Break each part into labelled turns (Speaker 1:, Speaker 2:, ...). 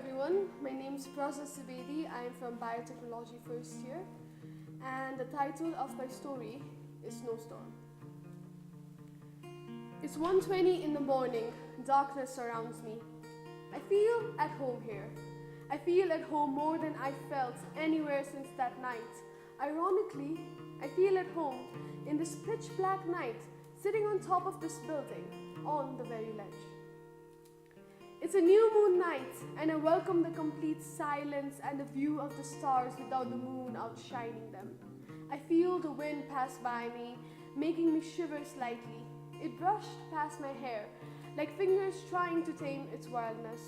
Speaker 1: everyone. My name is Prajna Subedi. I am from biotechnology first year, and the title of my story is Snowstorm. It's 1:20 in the morning. Darkness surrounds me. I feel at home here. I feel at home more than I felt anywhere since that night. Ironically, I feel at home in this pitch black night, sitting on top of this building, on the very ledge. It's a new moon night, and I welcome the complete silence and the view of the stars without the moon outshining them. I feel the wind pass by me, making me shiver slightly. It brushed past my hair, like fingers trying to tame its wildness.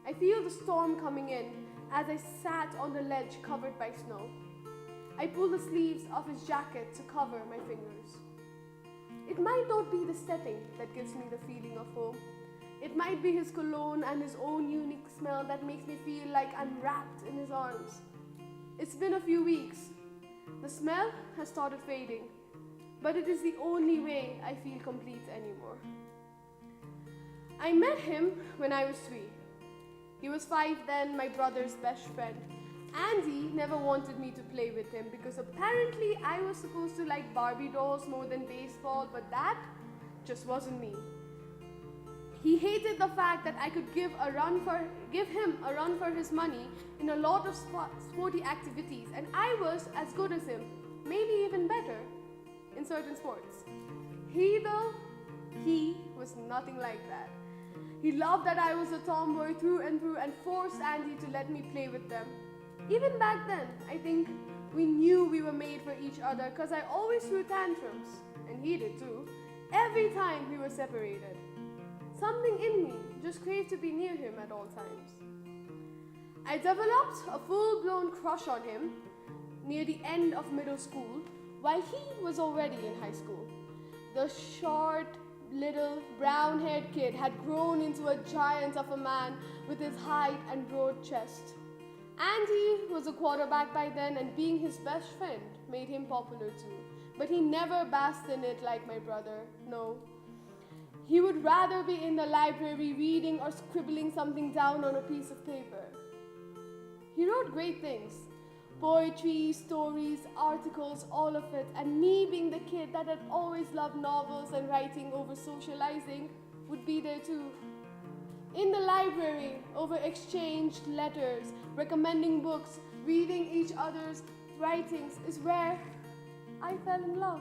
Speaker 1: I feel the storm coming in as I sat on the ledge covered by snow. I pull the sleeves of his jacket to cover my fingers. It might not be the setting that gives me the feeling of home. It might be his cologne and his own unique smell that makes me feel like I'm wrapped in his arms. It's been a few weeks. The smell has started fading, but it is the only way I feel complete anymore. I met him when I was 3. He was 5 then, my brother's best friend. Andy never wanted me to play with him because apparently I was supposed to like Barbie dolls more than baseball, but that just wasn't me. He hated the fact that I could give him a run for his money in a lot of sporty activities, and I was as good as him, maybe even better, in certain sports. He was nothing like that. He loved that I was a tomboy through and forced Andy to let me play with them. Even back then, I think we knew we were made for each other because I always threw tantrums, and he did too, every time we were separated. Something in me just craved to be near him at all times. I developed a full-blown crush on him near the end of middle school while he was already in high school. The short, little, brown-haired kid had grown into a giant of a man with his height and broad chest. Andy was a quarterback by then, and being his best friend made him popular too. But he never basked in it like my brother, no. He would rather be in the library reading or scribbling something down on a piece of paper. He wrote great things. Poetry, stories, articles, all of it. And me, being the kid that had always loved novels and writing over socializing, would be there too. In the library, over exchanged letters, recommending books, reading each other's writings is where I fell in love.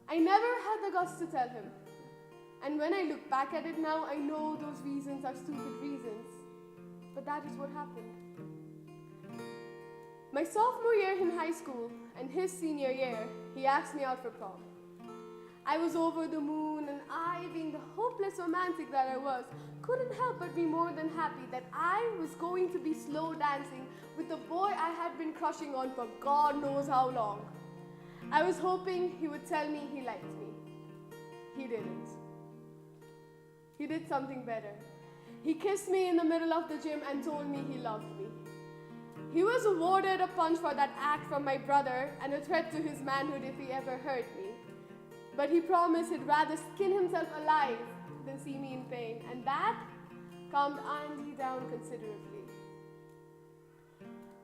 Speaker 1: I never had the guts to tell him. And when I look back at it now, I know those reasons are stupid reasons. But that is what happened. My sophomore year in high school and his senior year, he asked me out for prom. I was over the moon, and I, being the hopeless romantic that I was, couldn't help but be more than happy that I was going to be slow dancing with the boy I had been crushing on for God knows how long. I was hoping he would tell me he liked me. He didn't. He did something better. He kissed me in the middle of the gym and told me he loved me. He was awarded a punch for that act from my brother and a threat to his manhood if he ever hurt me. But he promised he'd rather skin himself alive than see me in pain, and that calmed Andy down considerably.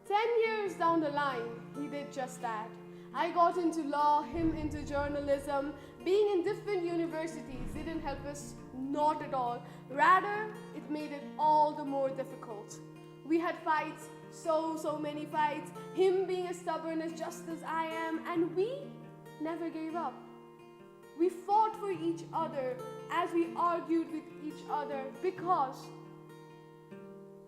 Speaker 1: 10 years down the line, he did just that. I got into law, him into journalism. Being in different universities didn't help us, not at all. Rather, it made it all the more difficult. We had fights, so many fights, him being as stubborn as just as I am, and we never gave up. We fought for each other as we argued with each other because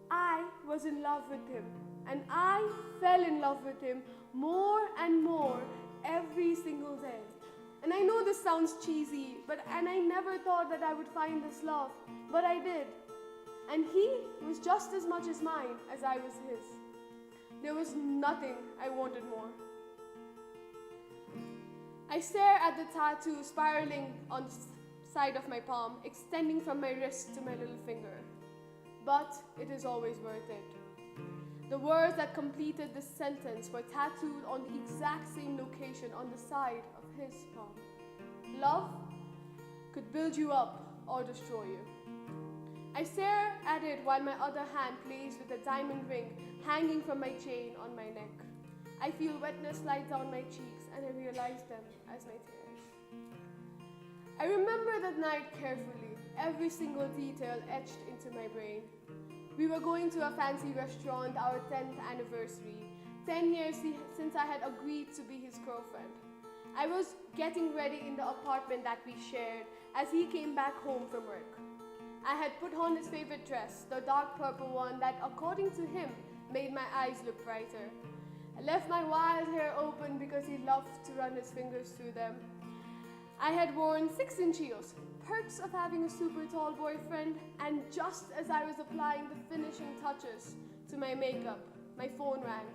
Speaker 1: I was in love with him, and I fell in love with him more and more every single day. And I know this sounds cheesy, and I never thought that I would find this love, but I did. And he was just as much as mine as I was his. There was nothing I wanted more. I stare at the tattoo spiraling on the side of my palm, extending from my wrist to my little finger. But it is always worth it. The words that completed this sentence were tattooed on the exact same location on the side of his palm. Love could build you up or destroy you. I stare at it while my other hand plays with a diamond ring hanging from my chain on my neck. I feel wetness slide down my cheeks and I realize them as my tears. I remember that night carefully, every single detail etched into my brain. We were going to a fancy restaurant, our 10th anniversary, 10 years since I had agreed to be his girlfriend. I was getting ready in the apartment that we shared as he came back home from work. I had put on his favorite dress, the dark purple one that, according to him, made my eyes look brighter. I left my wild hair open because he loved to run his fingers through them. I had worn 6-inch heels, perks of having a super tall boyfriend, and just as I was applying the finishing touches to my makeup, my phone rang.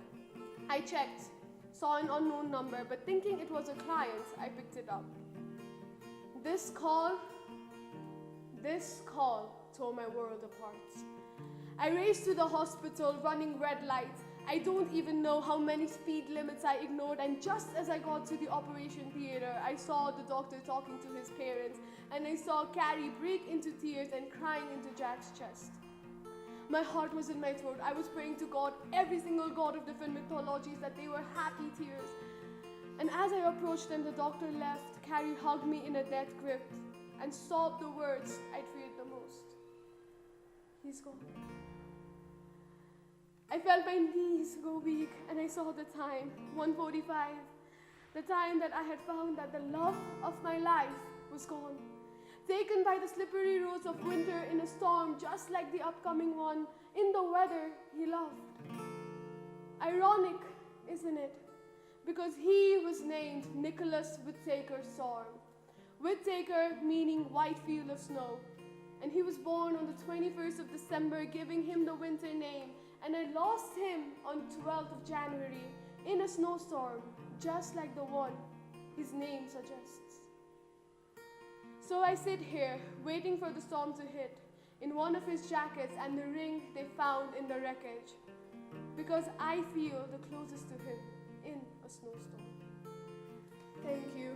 Speaker 1: I checked, saw an unknown number, but thinking it was a client, I picked it up. This call tore my world apart. I raced to the hospital, running red lights. I don't even know how many speed limits I ignored, and just as I got to the operation theater, I saw the doctor talking to his parents, and I saw Carrie break into tears and crying into Jack's chest. My heart was in my throat. I was praying to God, every single god of different mythologies, that they were happy tears. And as I approached them, the doctor left. Carrie hugged me in a death grip and sobbed the words I'd feared the most. He's gone. I felt my knees go weak and I saw the time, 1:45, the time that I had found that the love of my life was gone. Taken by the slippery roads of winter in a storm just like the upcoming one, in the weather he loved. Ironic, isn't it? Because he was named Nicholas Whittaker Storm. Whittaker meaning white field of snow. And he was born on the 21st of December, giving him the winter name. And I lost him on 12th of January in a snowstorm, just like the one his name suggests. So I sit here, waiting for the storm to hit, in one of his jackets and the ring they found in the wreckage, because I feel the closest to him in a snowstorm. Thank you.